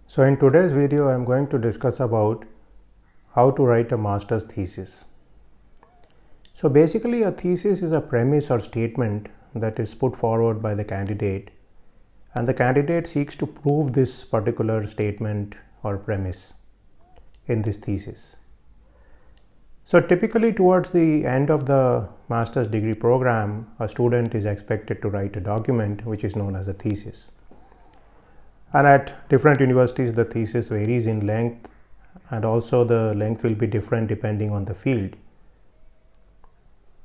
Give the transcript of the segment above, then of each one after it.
So in today's video, I am going to discuss about how to write a master's thesis. So basically a thesis is a premise or statement that is put forward by the candidate, and the candidate seeks to prove this particular statement or premise in this thesis. So typically towards the end of the master's degree program, a student is expected to write a document which is known as a thesis. And at different universities, the thesis varies in length, and also the length will be different depending on the field.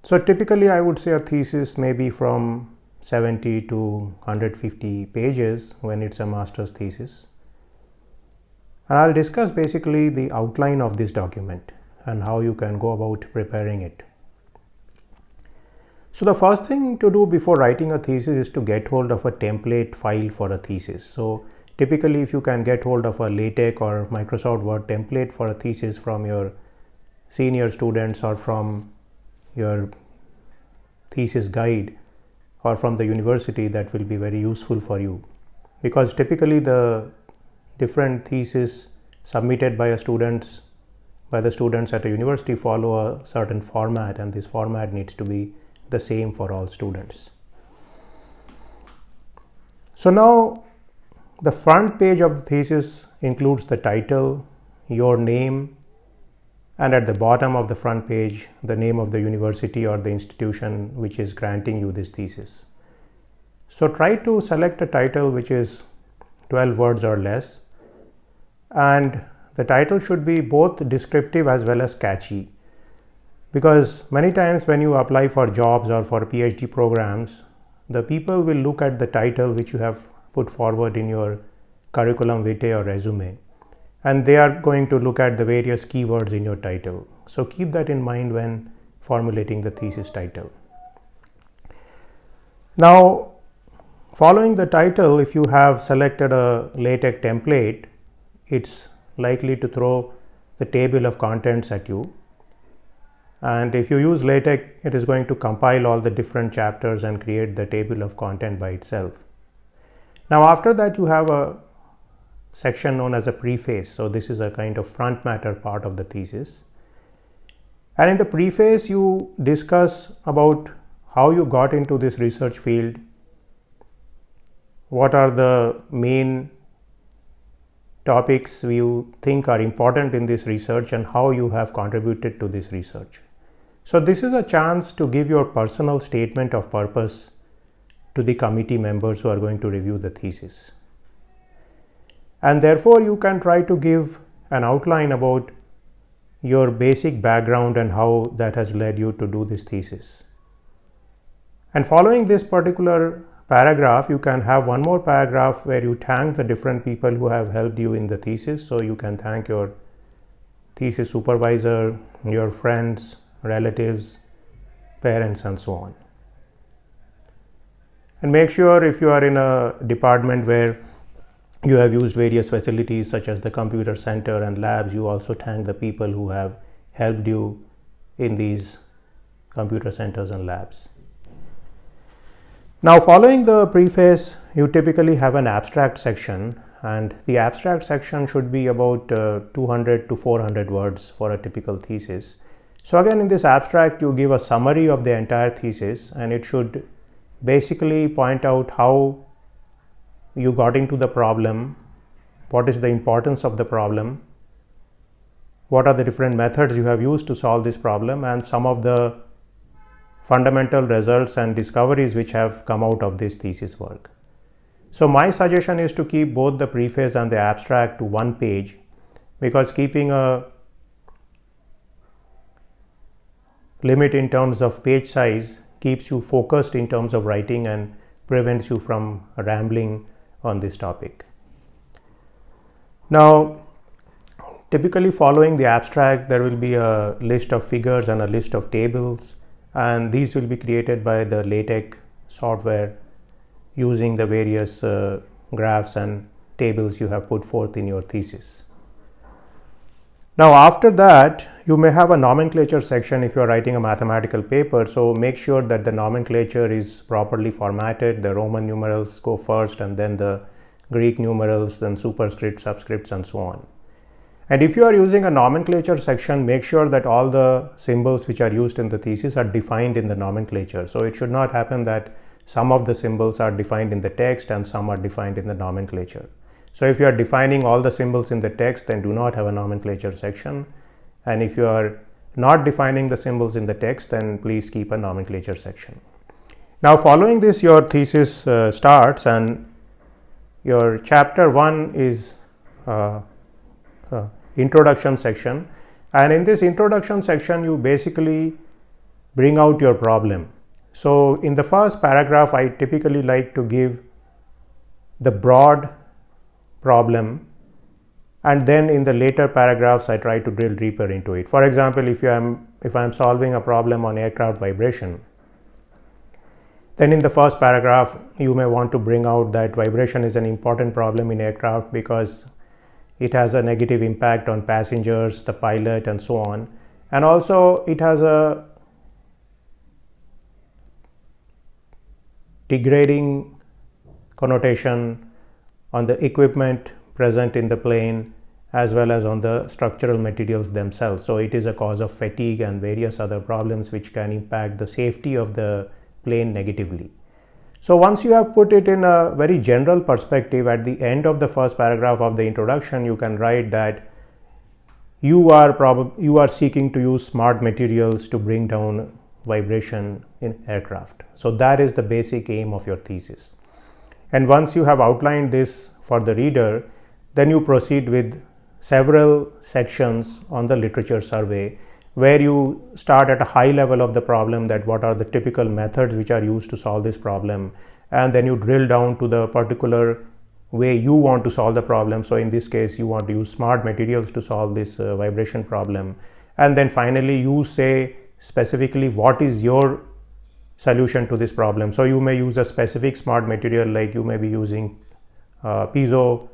So typically I would say a thesis may be from 70 to 150 pages when it's a master's thesis. And I'll discuss basically the outline of this document and how you can go about preparing it. So the first thing to do before writing a thesis is to get hold of a template file for a thesis. So typically if you can get hold of a LaTeX or Microsoft Word template for a thesis from your senior students or from your thesis guide or from the university, that will be very useful for you, because typically the different theses submitted by the students at a university follow a certain format, and this format needs to be the same for all students. So now the front page of the thesis includes the title, your name, and at the bottom of the front page, the name of the university or the institution which is granting you this thesis. So try to select a title which is 12 words or less, and the title should be both descriptive as well as catchy, because many times when you apply for jobs or for PhD programs, the people will look at the title which you have put forward in your curriculum vitae or resume, and they are going to look at the various keywords in your title. So keep that in mind when formulating the thesis title. Now, following the title, if you have selected a LaTeX template, it's likely to throw the table of contents at you. And if you use LaTeX, it is going to compile all the different chapters and create the table of content by itself. Now after that, you have a section known as a preface. So this is a kind of front matter part of the thesis. And in the preface, you discuss about how you got into this research field, what are the main topics you think are important in this research, and how you have contributed to this research. So this is a chance to give your personal statement of purpose to the committee members who are going to review the thesis. And therefore you can try to give an outline about your basic background and how that has led you to do this thesis. And following this particular paragraph, you can have one more paragraph where you thank the different people who have helped you in the thesis. So you can thank your thesis supervisor, your friends, relatives, parents, and so on. And make sure if you are in a department where you have used various facilities such as the computer center and labs, you also thank the people who have helped you in these computer centers and labs. Now following the preface, you typically have an abstract section, and the abstract section should be about 200 to 400 words for a typical thesis. So again, in this abstract, you give a summary of the entire thesis, and it should basically point out how you got into the problem, what is the importance of the problem, what are the different methods you have used to solve this problem, and some of the fundamental results and discoveries which have come out of this thesis work. So my suggestion is to keep both the preface and the abstract to one page, because keeping a limit in terms of page size keeps you focused in terms of writing and prevents you from rambling on this topic. Now, typically following the abstract, there will be a list of figures and a list of tables, and these will be created by the LaTeX software using the various graphs and tables you have put forth in your thesis. Now after that, you may have a nomenclature section if you are writing a mathematical paper. So make sure that the nomenclature is properly formatted. The Roman numerals go first, and then the Greek numerals, then superscripts, subscripts, and so on. And if you are using a nomenclature section, make sure that all the symbols which are used in the thesis are defined in the nomenclature. So it should not happen that some of the symbols are defined in the text and some are defined in the nomenclature. So if you are defining all the symbols in the text, then do not have a nomenclature section. And if you are not defining the symbols in the text, then please keep a nomenclature section. Now following this, your thesis starts, and your chapter 1 is introduction section, and in this introduction section you basically bring out your problem. So in the first paragraph, I typically like to give the broad problem, and then in the later paragraphs I try to drill deeper into it. For example, if I'm solving a problem on aircraft vibration, then in the first paragraph you may want to bring out that vibration is an important problem in aircraft because it has a negative impact on passengers, the pilot, and so on, and also it has a degrading connotation on the equipment present in the plane as well as on the structural materials themselves. So it is a cause of fatigue and various other problems which can impact the safety of the plane negatively. So once you have put it in a very general perspective, at the end of the first paragraph of the introduction, you can write that you are seeking to use smart materials to bring down vibration in aircraft. So that is the basic aim of your thesis. And once you have outlined this for the reader, then you proceed with several sections on the literature survey, where you start at a high level of the problem, that what are the typical methods which are used to solve this problem, and then you drill down to the particular way you want to solve the problem. So in this case, you want to use smart materials to solve this vibration problem, and then finally you say specifically what is your solution to this problem. So you may use a specific smart material, like you may be using piezo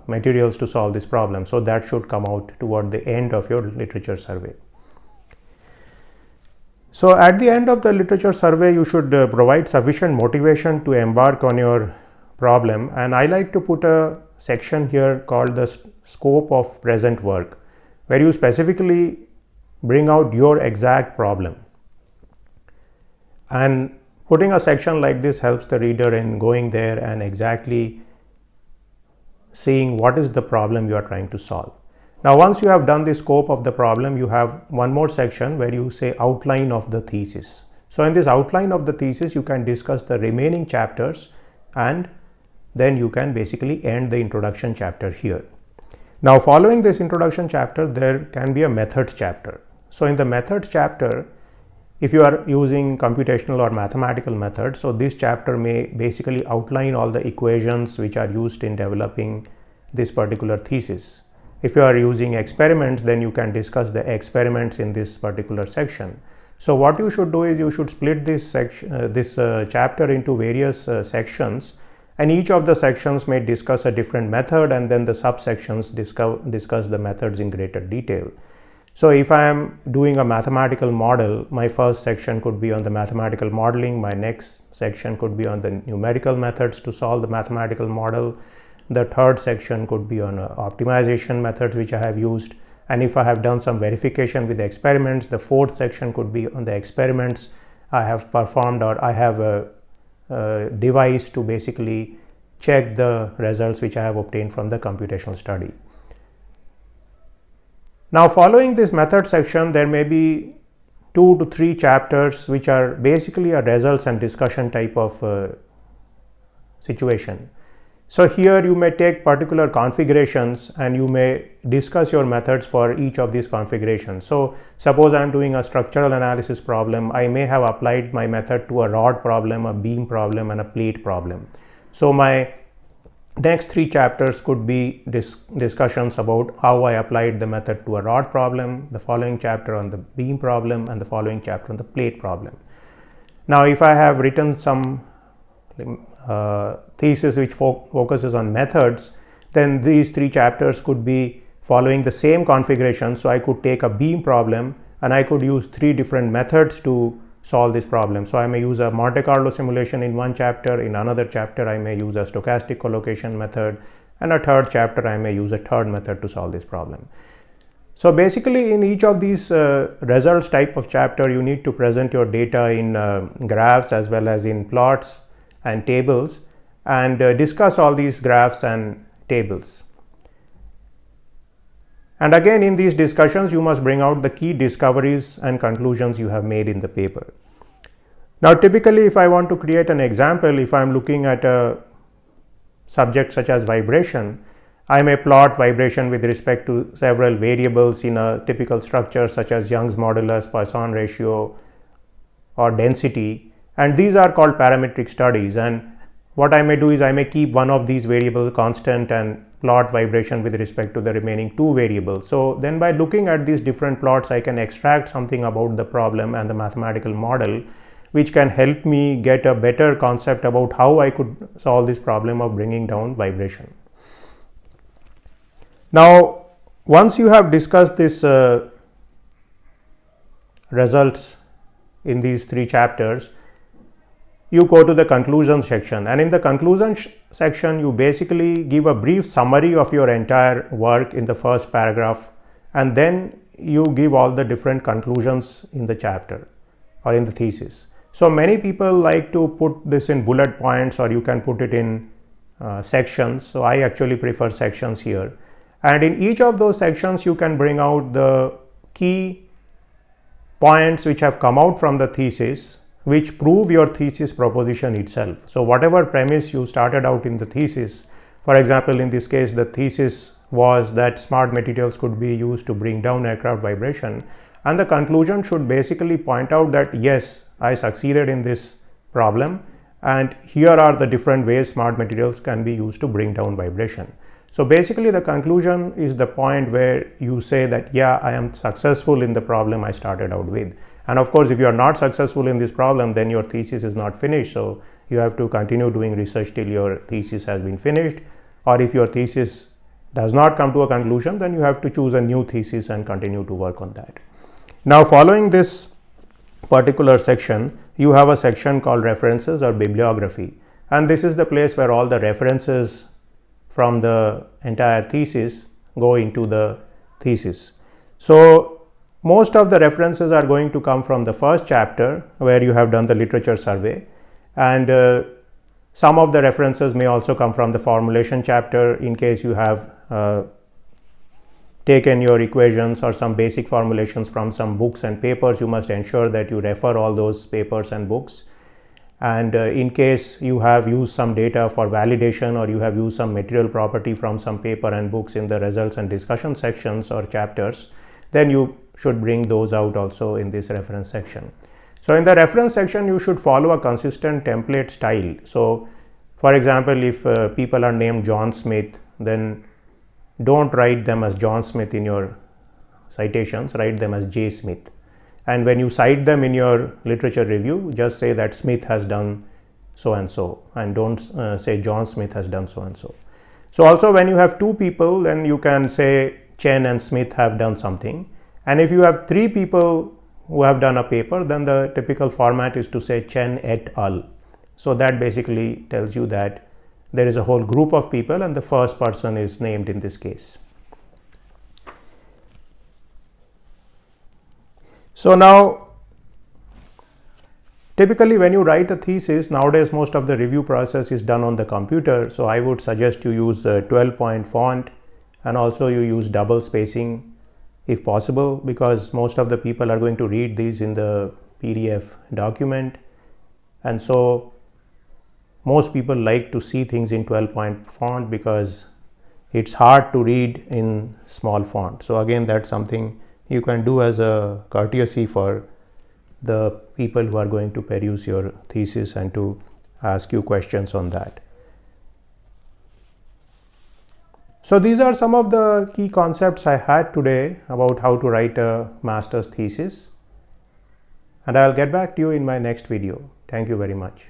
materials to solve this problem. So that should come out toward the end of your literature survey. So at the end of the literature survey, you should provide sufficient motivation to embark on your problem, and I like to put a section here called the scope of present work, where you specifically bring out your exact problem. And putting a section like this helps the reader in going there and exactly seeing what is the problem you are trying to solve. Now once you have done the scope of the problem, you have one more section where you say outline of the thesis. So in this outline of the thesis, you can discuss the remaining chapters, and then you can basically end the introduction chapter here. Now following this introduction chapter, there can be a methods chapter. So in the methods chapter, if you are using computational or mathematical methods, so this chapter may basically outline all the equations which are used in developing this particular thesis. If you are using experiments, then you can discuss the experiments in this particular section. So what you should do is you should split this chapter into various sections, and each of the sections may discuss a different method, and then the subsections discuss the methods in greater detail. So if I am doing a mathematical model, my first section could be on the mathematical modeling, my next section could be on the numerical methods to solve the mathematical model, the third section could be on optimization methods which I have used, and if I have done some verification with the experiments, the fourth section could be on the experiments I have performed, or I have a device to basically check the results which I have obtained from the computational study. Now following this method section, there may be 2 to 3 chapters which are basically a results and discussion type of situation. So here you may take particular configurations and you may discuss your methods for each of these configurations. So suppose I am doing a structural analysis problem, I may have applied my method to a rod problem, a beam problem, and a plate problem. So my next 3 chapters could be discussions about how I applied the method to a rod problem, the following chapter on the beam problem, and the following chapter on the plate problem. Now if I have written some thesis which focuses on methods, then these 3 chapters could be following the same configuration. So I could take a beam problem and I could use 3 different methods to solve this problem. So I may use a Monte Carlo simulation in one chapter, in another chapter I may use a stochastic collocation method, and a third chapter I may use a third method to solve this problem. So basically in each of these results type of chapter, you need to present your data in graphs as well as in plots and tables, and discuss all these graphs and tables. And again, in these discussions, you must bring out the key discoveries and conclusions you have made in the paper. Now, typically, if I want to create an example, if I am looking at a subject such as vibration, I may plot vibration with respect to several variables in a typical structure such as Young's modulus, Poisson ratio, or density, and these are called parametric studies. And what I may do is I may keep one of these variables constant and plot vibration with respect to the remaining two variables. So then by looking at these different plots, I can extract something about the problem and the mathematical model, which can help me get a better concept about how I could solve this problem of bringing down vibration. Now, once you have discussed this results in these three chapters, you go to the conclusion section, and in the conclusion section you basically give a brief summary of your entire work in the first paragraph, and then you give all the different conclusions in the chapter or in the thesis. So many people like to put this in bullet points, or you can put it in sections. So I actually prefer sections here, and in each of those sections you can bring out the key points which have come out from the thesis, which prove your thesis proposition itself. So whatever premise you started out in the thesis, for example, in this case the thesis was that smart materials could be used to bring down aircraft vibration, and the conclusion should basically point out that yes, I succeeded in this problem, and here are the different ways smart materials can be used to bring down vibration. So basically the conclusion is the point where you say that yeah, I am successful in the problem I started out with. And of course, if you are not successful in this problem, then your thesis is not finished. So you have to continue doing research till your thesis has been finished. Or if your thesis does not come to a conclusion, then you have to choose a new thesis and continue to work on that. Now, following this particular section, you have a section called references or bibliography. And this is the place where all the references from the entire thesis go into the thesis. So most of the references are going to come from the first chapter where you have done the literature survey, and some of the references may also come from the formulation chapter in case you have taken your equations or some basic formulations from some books and papers. You must ensure that you refer all those papers and books, and in case you have used some data for validation or you have used some material property from some paper and books in the results and discussion sections or chapters, then you should bring those out also in this reference section. So in the reference section, you should follow a consistent template style. So for example, if people are named John Smith, then don't write them as John Smith in your citations, write them as J. Smith. And when you cite them in your literature review, just say that Smith has done so and so, and don't say John Smith has done so and so. So also when you have two people, then you can say Chen and Smith have done something. And if you have three people who have done a paper, then the typical format is to say Chen et al. So that basically tells you that there is a whole group of people and the first person is named in this case. So now, typically when you write a thesis, nowadays most of the review process is done on the computer. So I would suggest you use a 12-point font, and also you use double spacing if possible, because most of the people are going to read these in the PDF document, and so most people like to see things in 12-point font because it's hard to read in small font. So again, that's something you can do as a courtesy for the people who are going to peruse your thesis and to ask you questions on that. So these are some of the key concepts I had today about how to write a master's thesis, and I'll get back to you in my next video. Thank you very much.